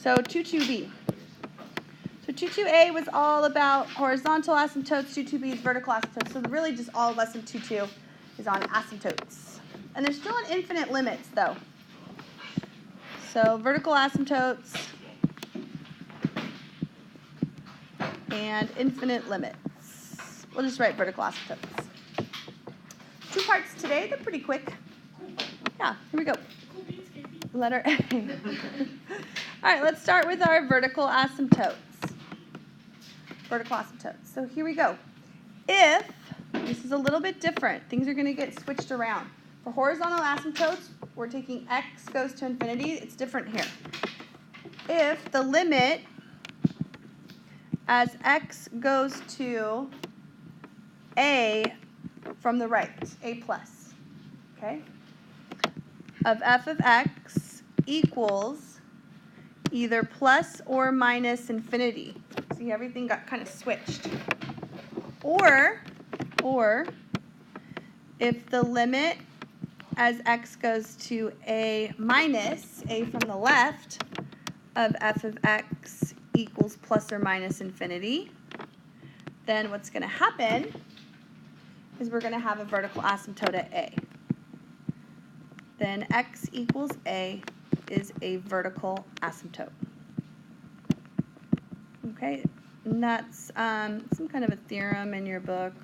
So 22b. So 22a was all about horizontal asymptotes, 22b is vertical asymptotes. So really just all lesson 22 is on asymptotes. And there's still an infinite limits though. So vertical asymptotes and infinite limits. We'll just write vertical asymptotes. 2 parts today, they're pretty quick. Yeah, here we go. Letter A. All right, let's start with our vertical asymptotes. Vertical asymptotes. So here we go. If, this is a little bit different, things are going to get switched around. For horizontal asymptotes, we're taking x goes to infinity. It's different here. If the limit as x goes to a from the right, a plus, okay, of f of x equals either plus or minus infinity. See, everything got kind of switched. Or if the limit as x goes to a minus, a from the left, of f of x equals plus or minus infinity, then what's going to happen is we're going to have a vertical asymptote at a. Then x equals a is a vertical asymptote. Okay, and that's some kind of a theorem in your book.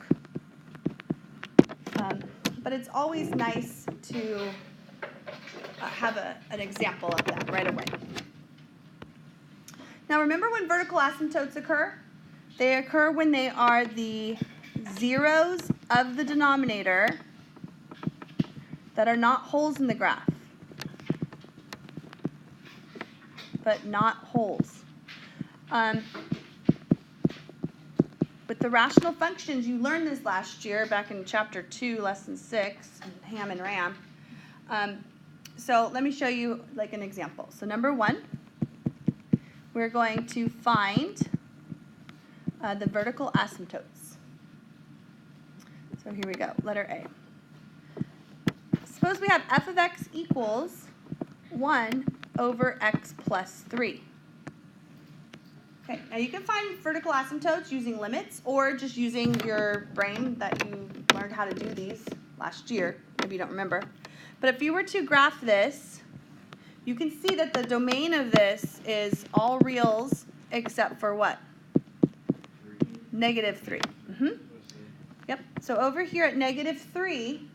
But it's always nice to have an example of that right away. Now remember when vertical asymptotes occur? They occur when they are the zeros of the denominator that are not holes in the graph, but not holes. With the rational functions, you learned this last year back in chapter 2, lesson 6, ham and ram. So let me show you like an example. So number 1, we're going to find the vertical asymptotes. So here we go, letter A. Suppose we have f of x equals 1 over x plus 3. Okay, now you can find vertical asymptotes using limits or just using your brain that you learned how to do these last year. Maybe you don't remember. But if you were to graph this, you can see that the domain of this is all reals except for what? Negative 3. Yep, so over here at negative 3,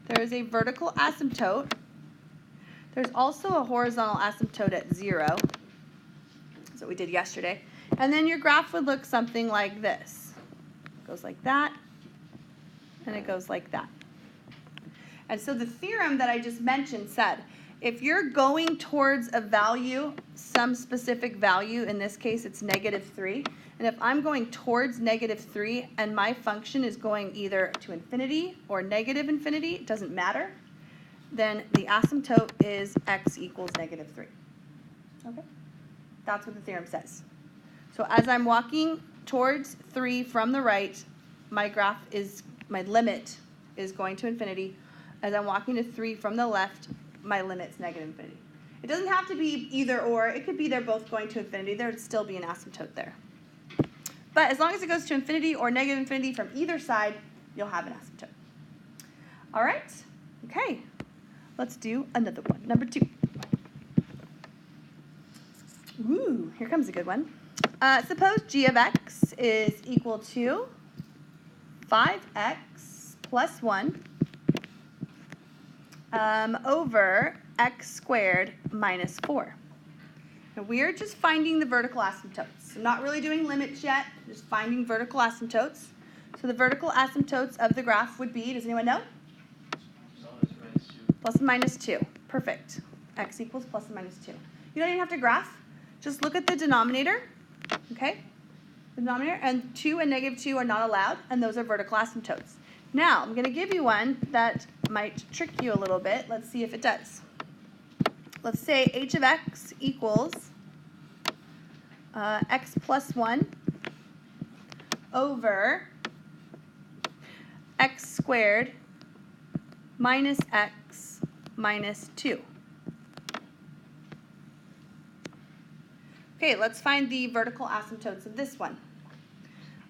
there is a vertical asymptote. There's also a horizontal asymptote at 0. That's what we did yesterday. And then your graph would look something like this. It goes like that, and it goes like that. And so the theorem that I just mentioned said, if you're going towards a value, some specific value, in this case it's negative 3, and if I'm going towards negative 3 and my function is going either to infinity or negative infinity, it doesn't matter, then the asymptote is x equals negative 3. Okay? That's what the theorem says. So as I'm walking towards 3 from the right, my limit is going to infinity. As I'm walking to 3 from the left, my limit's negative infinity. It doesn't have to be either or. It could be they're both going to infinity. There would still be an asymptote there. But as long as it goes to infinity or negative infinity from either side, you'll have an asymptote. All right? Okay. Let's do another one. Number 2. Ooh, here comes a good one. Suppose g of x is equal to 5x plus 1 over x squared minus 4. Now we are just finding the vertical asymptotes. I'm not really doing limits yet, just finding vertical asymptotes. So the vertical asymptotes of the graph would be, does anyone know? Plus and minus 2. Perfect. X equals plus and minus 2. You don't even have to graph. Just look at the denominator, okay? The denominator, and 2 and negative 2 are not allowed, and those are vertical asymptotes. Now, I'm going to give you one that might trick you a little bit. Let's see if it does. Let's say h of x equals x plus 1 over x squared minus x minus 2. Okay, let's find the vertical asymptotes of this one.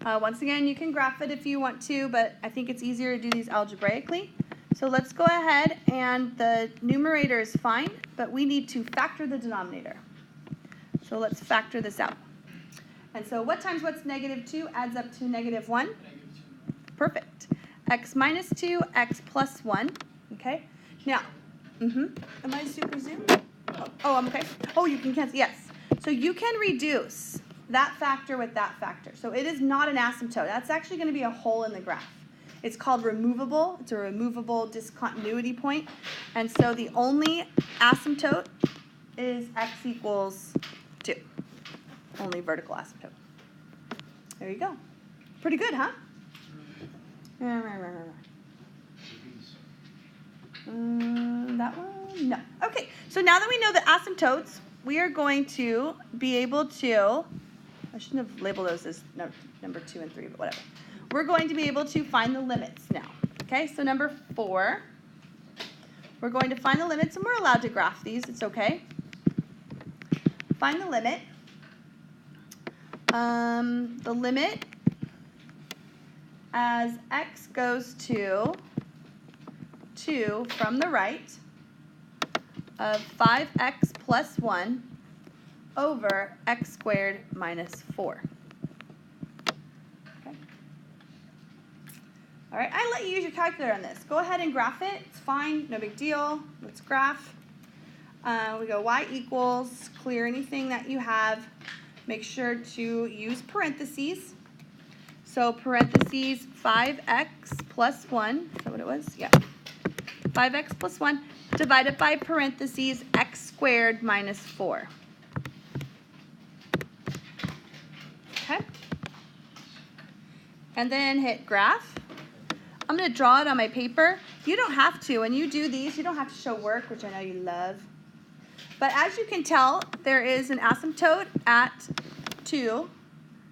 Once again, you can graph it if you want to, but I think it's easier to do these algebraically. So let's go ahead, and the numerator is fine, but we need to factor the denominator. So let's factor this out. And so what times what's negative 2 adds up to negative 1? Perfect. X minus 2, x plus 1. Okay. Now, am I super zoom? Oh, I'm okay. Oh, you can cancel. Yes. So you can reduce that factor with that factor. So it is not an asymptote. That's actually going to be a hole in the graph. It's called removable. It's a removable discontinuity point. And so the only asymptote is x equals 2. Only vertical asymptote. There you go. Pretty good, huh? That one? No. Okay, so now that we know the asymptotes, we are going to be able to, I shouldn't have labeled those as number 2 and 3, but whatever. We're going to be able to find the limits now. Okay, so number 4, we're going to find the limits, and we're allowed to graph these. It's okay. Find the limit. The limit as x goes to 2 from the right of 5x plus 1 over x squared minus 4. Okay. All right, I let you use your calculator on this. Go ahead and graph it. It's fine, no big deal. Let's graph. We go y equals, clear anything that you have. Make sure to use parentheses. So parentheses 5x plus 1, is that what it was? Yeah. 5x plus 1 divided by parentheses x squared minus 4. Okay. And then hit graph. I'm going to draw it on my paper. You don't have to. When you do these, you don't have to show work, which I know you love. But as you can tell, there is an asymptote at 2.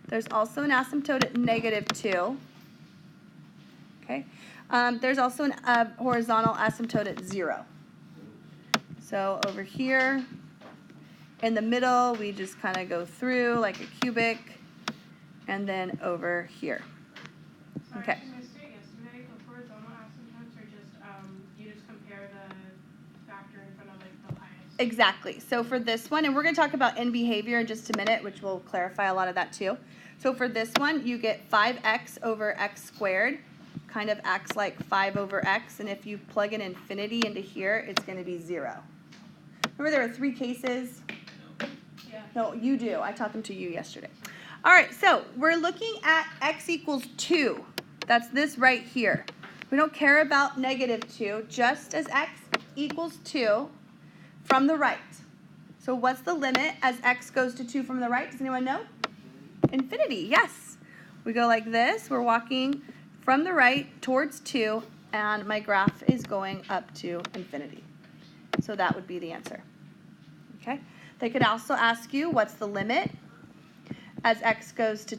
There's also an asymptote at negative 2. Okay. There's also a horizontal asymptote at 0. So over here, in the middle, we just kind of go through like a cubic, and then over here. Sorry, Okay. I missed it yesterday. The horizontal asymptotes are just, you just compare the factor in front of like the highest. Exactly. So for this one, and we're going to talk about end behavior in just a minute, which will clarify a lot of that too. So for this one, you get 5x over x squared. Kind of acts like 5 over x, and if you plug an infinity into here, it's going to be 0. Remember there were 3 cases? Yeah. No, you do. I taught them to you yesterday. All right, so we're looking at x equals 2. That's this right here. We don't care about negative 2, just as x equals 2 from the right. So what's the limit as x goes to 2 from the right? Does anyone know? Infinity, yes. We go like this. We're walking from the right towards 2, and my graph is going up to infinity. So that would be the answer. Okay. They could also ask you, what's the limit as x goes to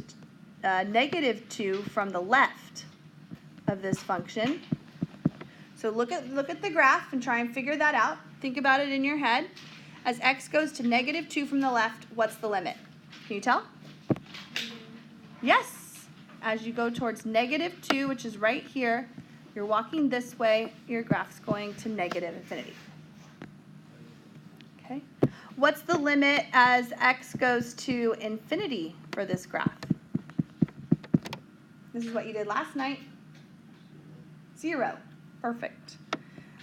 negative 2 from the left of this function? So look at the graph and try and figure that out. Think about it in your head. As x goes to negative 2 from the left, what's the limit? Can you tell? Yes. As you go towards negative 2, which is right here, you're walking this way, your graph's going to negative infinity. Okay. What's the limit as x goes to infinity for this graph? This is what you did last night. 0. Perfect.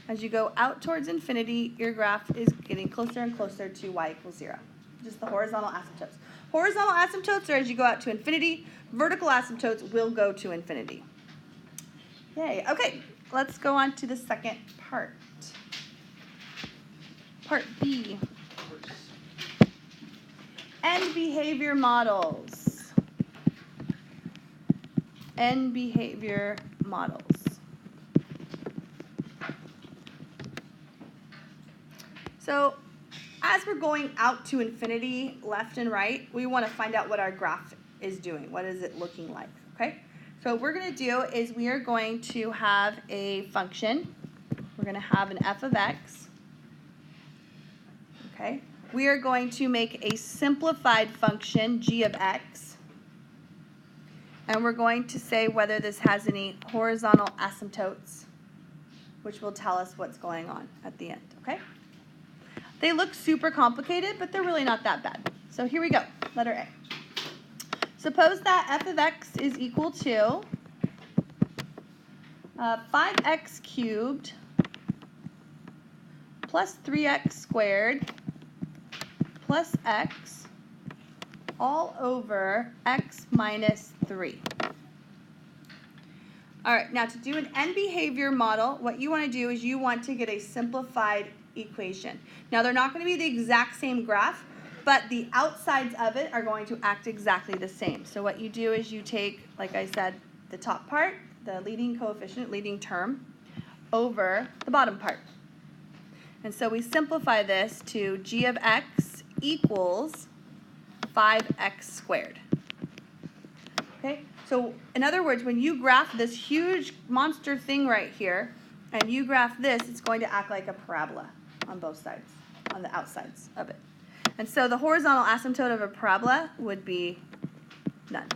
As you go out towards infinity, your graph is getting closer and closer to y equals 0. Just the horizontal asymptotes. Horizontal asymptotes are as you go out to infinity. Vertical asymptotes will go to infinity. Yay. Okay, let's go on to the second part. Part B. End behavior models. End behavior models. So as we're going out to infinity, left and right, we want to find out what our graph is doing. What is it looking like? Okay? So what we're going to do is we are going to have a function. We're going to have an f of x. Okay? we are going to make a simplified function, g of x, and we're going to say whether this has any horizontal asymptotes, which will tell us what's going on at the end, okay? They look super complicated, but they're really not that bad. So here we go, letter A. Suppose that f of x is equal to 5x cubed plus 3x squared plus x all over x minus 3. All right, now to do an end behavior model, what you want to do is you want to get a simplified equation. Now they're not going to be the exact same graph, but the outsides of it are going to act exactly the same. So what you do is you take, like I said, the top part, the leading coefficient, leading term, over the bottom part. And so we simplify this to g of x equals 5x squared. Okay? So in other words, when you graph this huge monster thing right here, and you graph this, it's going to act like a parabola on both sides, on the outsides of it. And so the horizontal asymptote of a parabola would be none.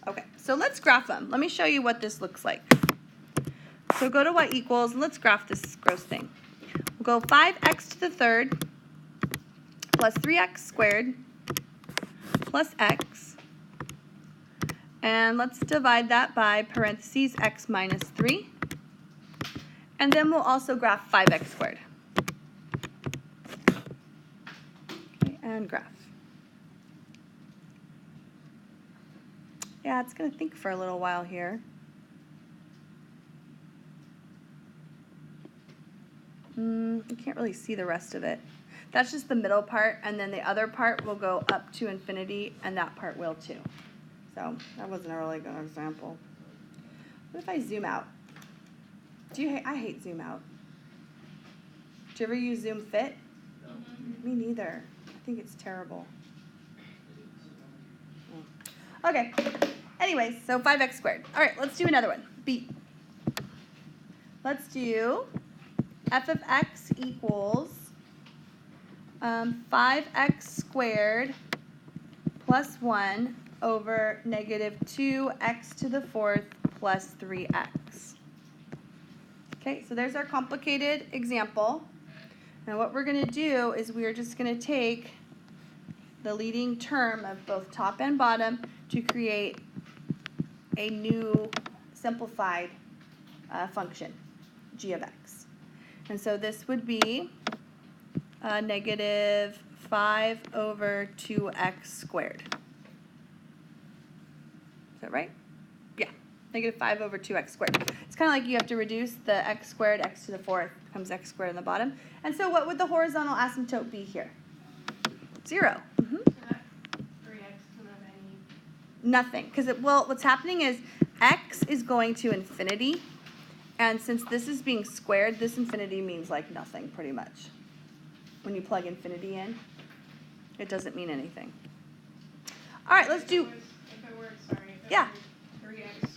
Okay, so let's graph them. Let me show you what this looks like. So go to y equals, and let's graph this gross thing. We'll go 5x to the third plus 3x squared plus x. And let's divide that by parentheses x minus 3. And then we'll also graph 5x squared. Okay, and graph. Yeah, it's going to think for a little while here. You can't really see the rest of it. That's just the middle part, and then the other part will go up to infinity, and that part will too. So that wasn't a really good example. What if I zoom out? I hate zoom out. Do you ever use Zoom Fit? No. Me neither. I think it's terrible. Oh. Okay. Anyways, so 5x squared. All right, let's do another one. B. Let's do f of x equals 5x squared plus 1 over negative 2x to the fourth plus 3x. Okay, so there's our complicated example. Now what we're going to do is we're just going to take the leading term of both top and bottom to create a new simplified function, g of x. And so this would be negative 5 over 2x squared. Is that right? Yeah, negative 5 over 2x squared. It's kind of like you have to reduce the x squared, x to the fourth becomes x squared on the bottom. And so what would the horizontal asymptote be here? 0. Mm-hmm. So that 3x doesn't have any... Nothing, because what's happening is x is going to infinity, and since this is being squared, this infinity means like nothing pretty much. When you plug infinity in, it doesn't mean anything. All right, let's do... If it were 3x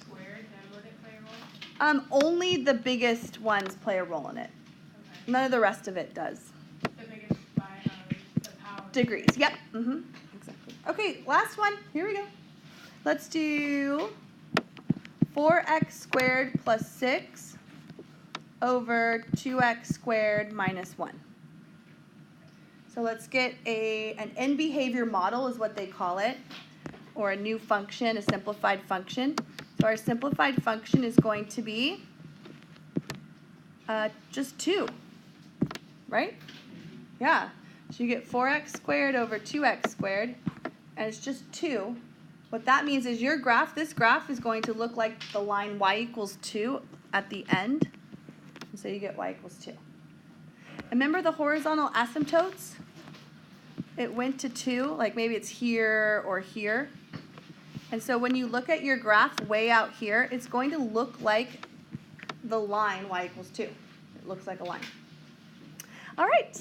squared, then would it play a role? Only the biggest ones play a role in it. Okay. None of the rest of it does. The biggest by the power. Degrees, yep. Mm-hmm. Exactly. Okay, last one. Here we go. Let's do 4x squared plus 6 over 2x squared minus 1. So let's get an end behavior model is what they call it, or a new function, a simplified function. So our simplified function is going to be just 2, right? Yeah. So you get 4x squared over 2x squared, and it's just 2. What that means is this graph is going to look like the line y equals 2 at the end. And so you get y equals 2. Remember the horizontal asymptotes? It went to 2, like maybe it's here or here. And so when you look at your graph way out here, it's going to look like the line y equals 2. It looks like a line. All right.